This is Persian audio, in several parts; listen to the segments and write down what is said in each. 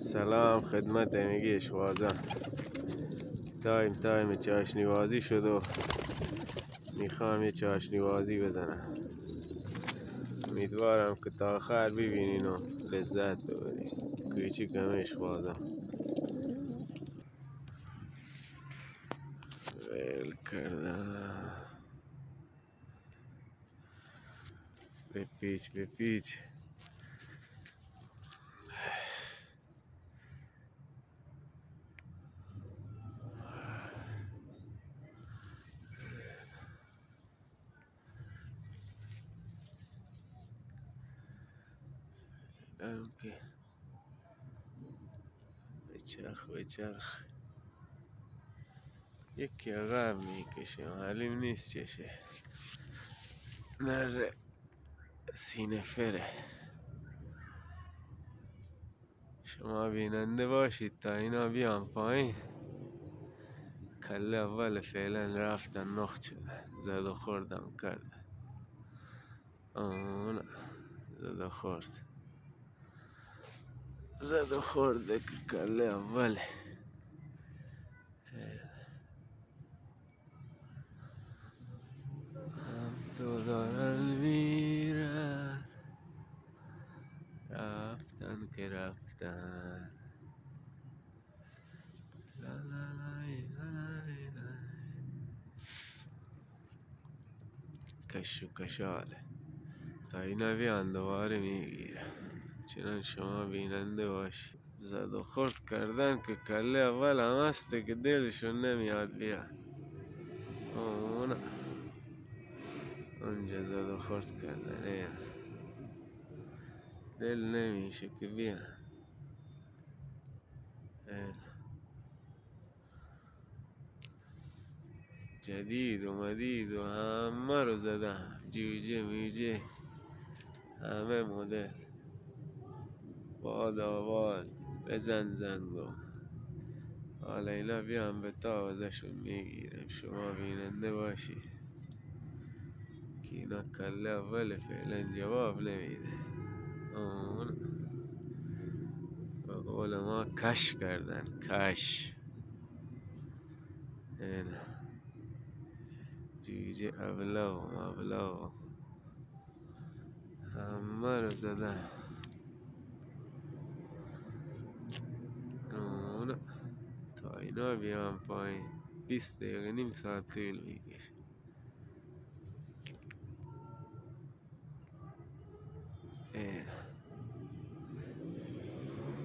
سلام خدمت همگی اشوازان. تایم چاشنی بازی شد و میخوام یه چاشنی بازی بزنم. امیدوارم که تا آخر ببینین و لذت ببرین. کوچیکم اشوازان ویل کردم. بپیچ که بچرخ یکی عقب میکشه معلوم نیست چشه. نره سینه فره. شما بیننده باشید تا اینا بیان پایین. کله اول فعلا رفتن نخت شدن. زد و خوردم کرد. نه زد و خورده که کله اوله. هم تو دارن میرن رفتن که رفتن. کش و کشاله تا اینا بیان دوباره میگیره. چنان شما بیننده باشید. زد و خورد کردن که کله اول هم هسته که دلشون نمیاد بیان. اونجا زد و خورد کردن دل نمیشه که بیان. جدید و مدید و همه رو زدم. جوجه میجه همه مدل. باد آواز بزن زنگو. حالا اینا بیان به تا ازشون میگیرم. شما بیننده باشید که اینا کله اول فعلا جواب نمیده. به قول ما کش کردن. کش جوجه ابلو همه رو زدن. تا اینا بیان پایین 20 دقیقه نیم ساعت طول میکشه.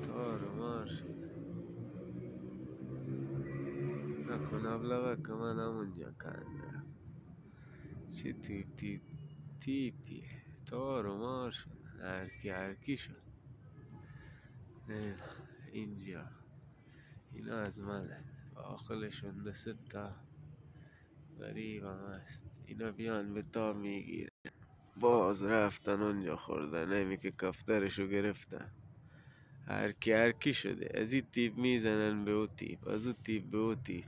تار و مار شد. نکن ابلغه که من همونجا کندم. چه تیپیه. تار و مار شد. هرکی شد. اینجا اینا از منه. آخلشون ده تا غریب هم هست. اینا بیان به تا میگیره. باز رفتن اونجا خوردن. نمی که کفترشو گرفتن. هرکی شده. از این تیپ میزنن به او تیپ. از او تیپ به او تیپ.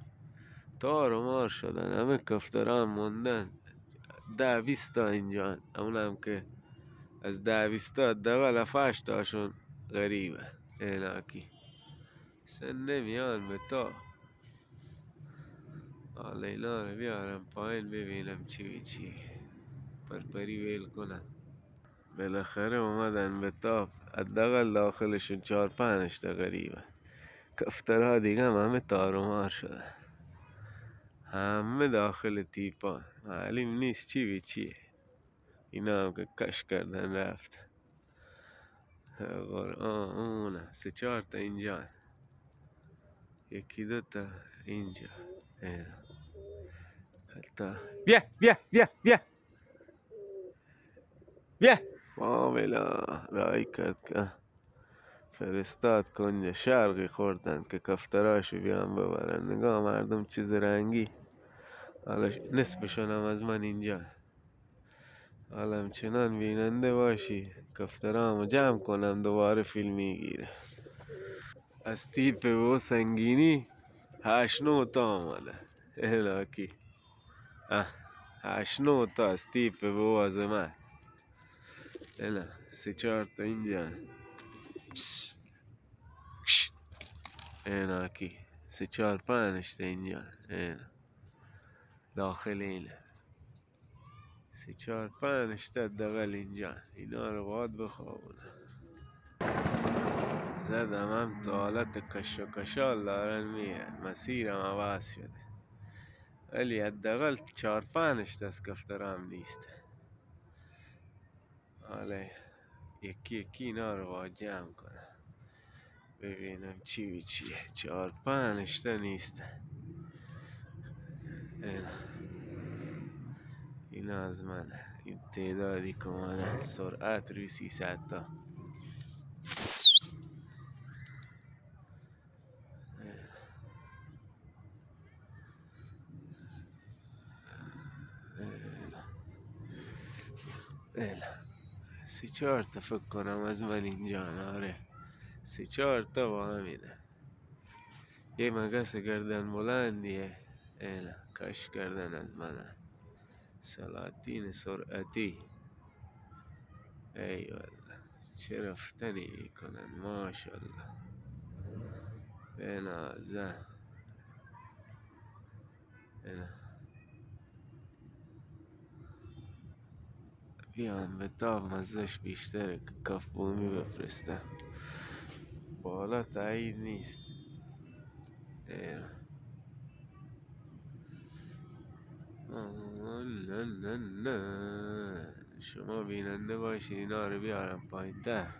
تار و مار شدن. همه کفتران موندن. 10-20 تا اینجا. اونم که از 10-20 تا دقل 7-8 تاشون غریبه. ایناکی سن نمیان به تا. حالا اینا رو بیارم پایین ببینم چی پرپری ویل کنم. بالاخره اومدن به تاب. حداقل داخلشون 4-5 تا غریبه. کفترها دیگه همه تار و مار شده. همه داخل تیپا. معلوم نیست چیه. اینا هم که کش کردن رفت. اونه 3-4 تا اینجا. 1-2 تا اینجا. بیا ماملا رای کرد که فرستاد کنجا شرقی خوردن که کفتراشو بیان ببرن. نگاه مردم چیز رنگی. حالا نصفشون هم از من اینجا. حالا همچنان بیننده باشی. کفترامو جمع کنم دوباره فیلم میگیره. از تیپ و سنگینی 8-9 تا آمده. الهی 8-9 تا از تیپ و عظمت. 3-4 تا اینجا. اینا کی 3 4 5 نشته اینجا. اینا داخل اینه 3 4 5 نشته حداقل اینجا. اینا رو باید بخوابونم. زدم هم تو حالت کش و کشال دارن میرن. مسیرم عوض شده ولی حداقل 4 5 نشته از کفترم نیست. حالا یکی یکی اینا رو باید جمع کنم ببینم چی بی چیه. 4 5 نشته نیست. اینا از منه. این تعدادی که اومدن سرعت روی 300 تا. ایلا 3 4 تا فکر کنم از من اینجا. آره 3 4 تا با همینه. یه مگس گردن بلندیه. ایلا کش کردن از منه. سلاطین سرعتی. ای والله چه رفتنی کنن ماشاءالله. بنازه بیان به تاب مزش بیشتره که کف بومی بفرستم. بالا تایید نیست. شما بیننده باشین اینا رو بیارم پایین تر.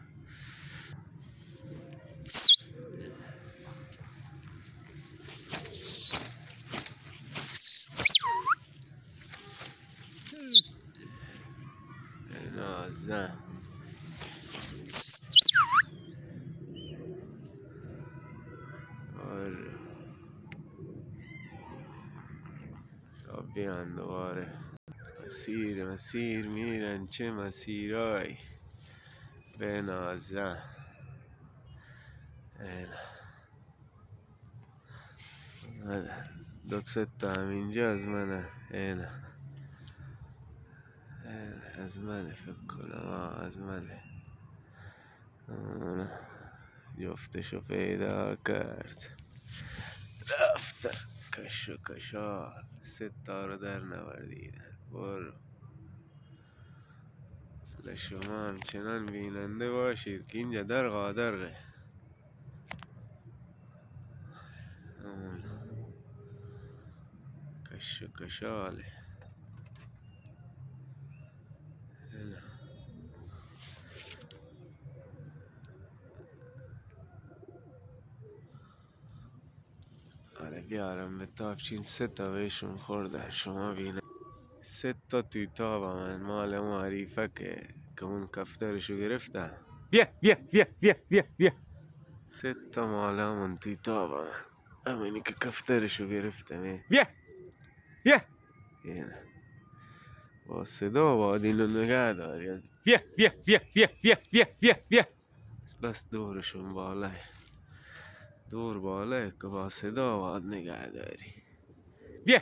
نازه آره تا بیان دوباره. مسیر میرن چه مسیرهایی. بنازه دو سه تا همینجا از منه. از منه فکر کنم. از منه. جفتشو پیدا کرد رفت کش و کشال. 3 تا رو در نوردیدن. برو شما همچنان بیننده باشید که اینجا در قادرقه. کش و کشاله. حالا بیارم به تابچین 3 تا بهشون خوردن. شما بینه 3 تا توی تابم من مال اون حریفه که اون کفترشو گرفتم. بیا 3 تا مال همون توی تابم همینی که کفترشو گرفتم. بیا با صدا باید اینو نگه داری. بیا بس دورشون بالای. دور بالای که با صدا باید نگه داری. بیا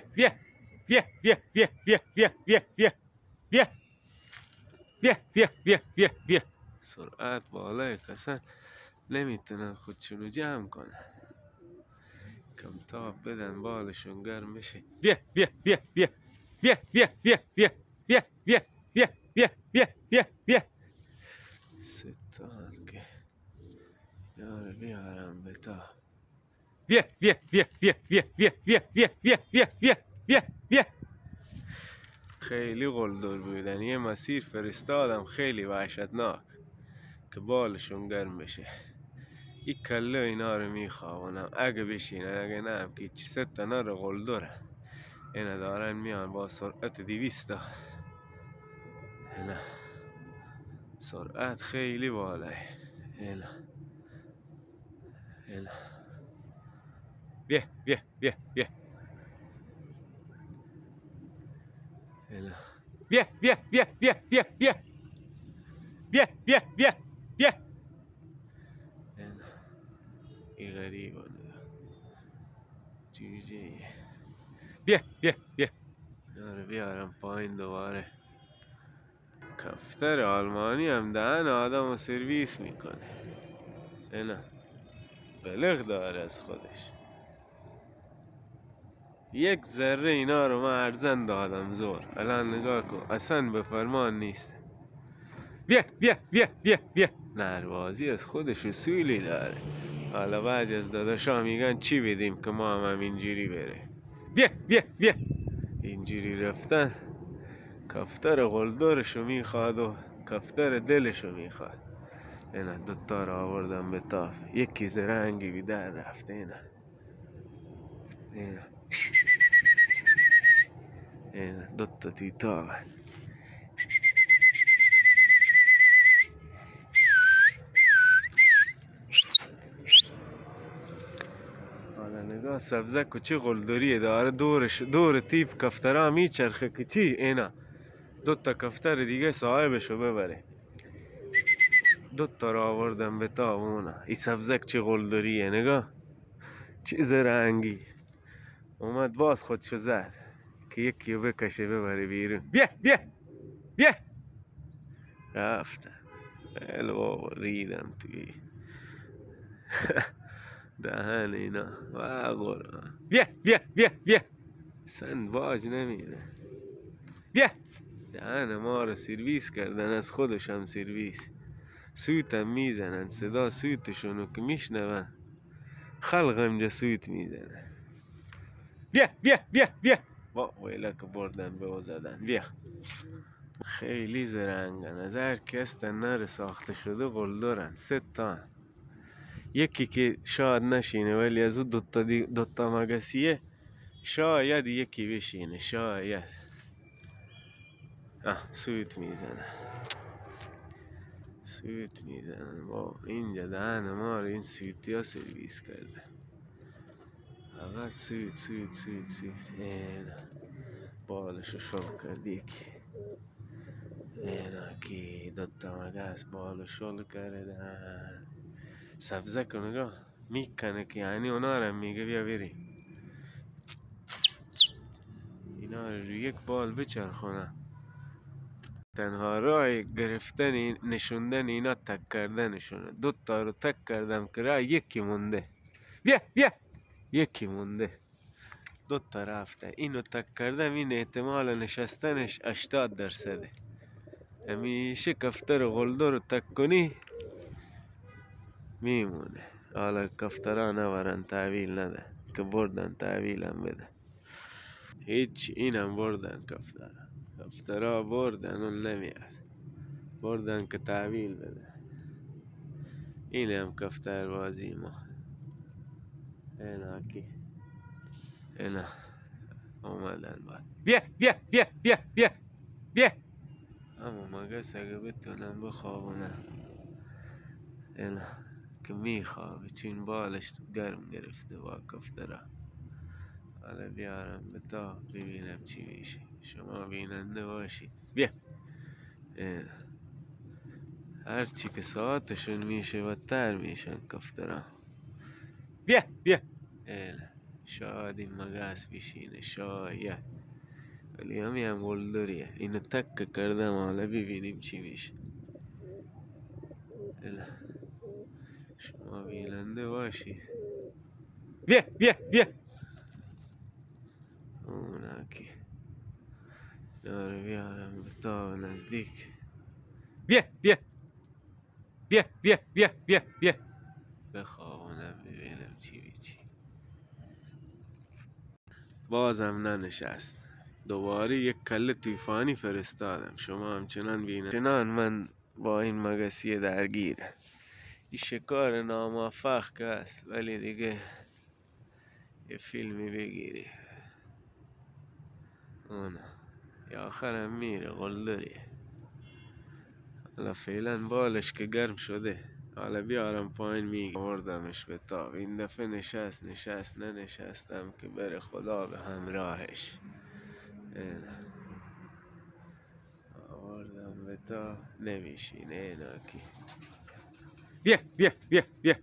سرعت بالای که اصلا نمیتونن خودشونو جمع کنن. کم تاب بدن بالشون گرم بشه. بیا 3 تا که یاره بیارم به تاب. بیا خیلی قلدر بودن. یه مسیر فرستادم خیلی وحشتناک که بالشون گرم بشه. این کله اینا رو میخوابونم اگه بشینن. اگه نه هم که 3 تا نر قلدره. اینا دارن میان با سرعت 200 تا. اینا سرعت خیلی بالاه. اینا بیا این غریبه جوجه. بیا یاره بیارم پایین دوباره. کفتر آلمانی هم دهن آدم رو سرویس میکنه. اینا قلق داره از خودش. یک ذره اینا رو من ارزن دادم زور. الان نگاه کن اصلا به فرمان نیست. بیا بیا بیا بیا بیا. نروازی از خودش اصولی داره. حالا بعضی از داداشا میگن چی بدیم که ما هم اینجوری بره. بیا بیا بیا. اینجوری رفتن کفتر قلدرشو میخواد و کفتر دلشو میخواد. اینا دوتا رو آوردم به تاف. یکی زرنگی بیدر رفته. اینا دوتا توی تاف. حالا نگاه سبزک و چه قلدریه داره دور تیپ کفترها میچرخه که چی اینا دوتا کفتر دیگه صاحبشو ببره. دوتا رو آوردم به تاف اونا. ای سبزک چه قلدریه نگاه چه زرنگی. اومد باز خودشو زد که یکی رو بکشه ببره بیرون. بیا بیا بیا. رفتن. بابا ریدم توی دهن اینا و قرآن. بیا بیا بیا بیا. سن باج نمیده. بیا. دهن ما رو سرویس کردن از خودش هم سرویس. سوتم میزنن صدا سوتشونو که میشنون خلق همجا سوت میزنن. بیا بیا بیا بیا. با ویلک بردن به او زدن. بیا. خیلی زرنگن از هر کس نر ساخته شده قلدرن. 3 تا یکی که شاید نشینه ولی از او دوتا مگسیه شاید یکی بشینه شاید. سوت میزنن سوت میزنن. با اینجا دهن ما رو این سوتی ها سرویس کرده. فقط سوت سوت سوت سوت. اینا بالشو شل کرد یکی. اینا کی دوتا مگس بالو شل کردن. سبزک نگاه میکنه که یعنی اونا رو میگه بیا بریم. اینا رو یک بال بچرخونن. تنها راه گرفتن نشوندن اینا تک کردنشونه. دوتا رو تک کردم که راه یکی مونده. بیا بیا. یکی مونده. دوتا رفته. اینو تک کردم این احتمال نشستنش 80%. همیشه کفتر قلدر رو تک کنی میمونه. حالا کفترها نورن تحویل نده که بردن تحویل هم بده. هیچ اینم بردن کفترها بردن اون نمیاد. بردن که تحویل بده. این هم کفتر بازی ما. اینا کی اینا اومدن باید. بیا بیا بیا بیا بیا بیا. اما مگس اگه بتونم بخوابونم اینا که میخوابه چین بالش گرم گرفته با کفترها. حالا بیارم به تا ببینم چی میشه. شما بیننده باشید. بیا. هرچی که ساعتشون میشه بدتر میشن کفترها. بیا بیا. شاید این مگس بشینه شاید ولی هم قلدریه. اینو تک کردم حالا ببینیم چی میشه. شما بیننده باشید. بیا بیا بیا. اوناکی داره بیارم به تا نزدیک. بیا بیا بیا بیا بیا بیا بیا. بخوابونم ببینم چی بیچی. بازم ننشست. دوباره یک کله طوفانی فرستادم. شما همچنان بینن. چنان من با این مگسی درگیره. این شکار ناموفق که است ولی دیگه یه فیلمی بگیری اونا یا آخرم میره قلدریه. حالا فعلا بالش که گرم شده. حالا بیارم پایین میگه آوردمش به تاب. این دفعه نشست ننشستم که بره خدا به همراهش. آوردم به تاب نمیشینه. اینا کی بیا بیا بیا بیا.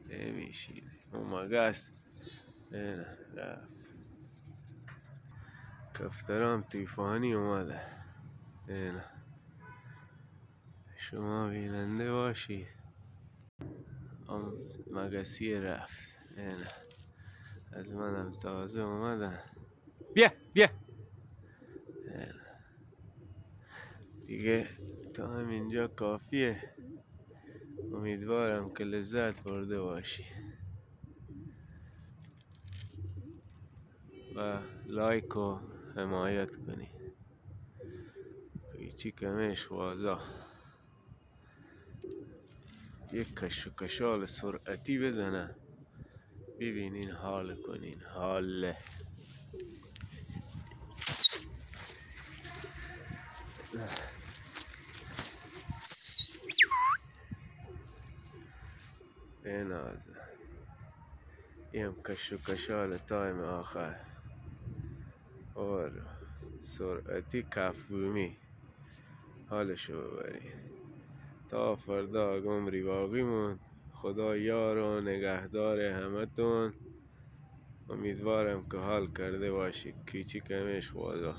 نمیشینه اون مگس. اینا رفت. کفترام طوفانی اومده. اینا شما بیننده باشید. مگسی رفت. اینه از منم تازه اومدن. بیا بیا. اینه. دیگه تا همینجا کافیه. امیدوارم که لذت برده باشی و لایک و حمایت کنی. کوچیک عشق بازا یک کش و کشال سرعتی بزنه. ببینین حال کنین حال. بنازه یم کش و کشال تایم آخر اور سرعتی کف بومی حالشو ببری. تا فردا عمری باقی موند. خدا یار و نگهدار همتون. امیدوارم که حال کرده باشید. کوچیک عشق بازا.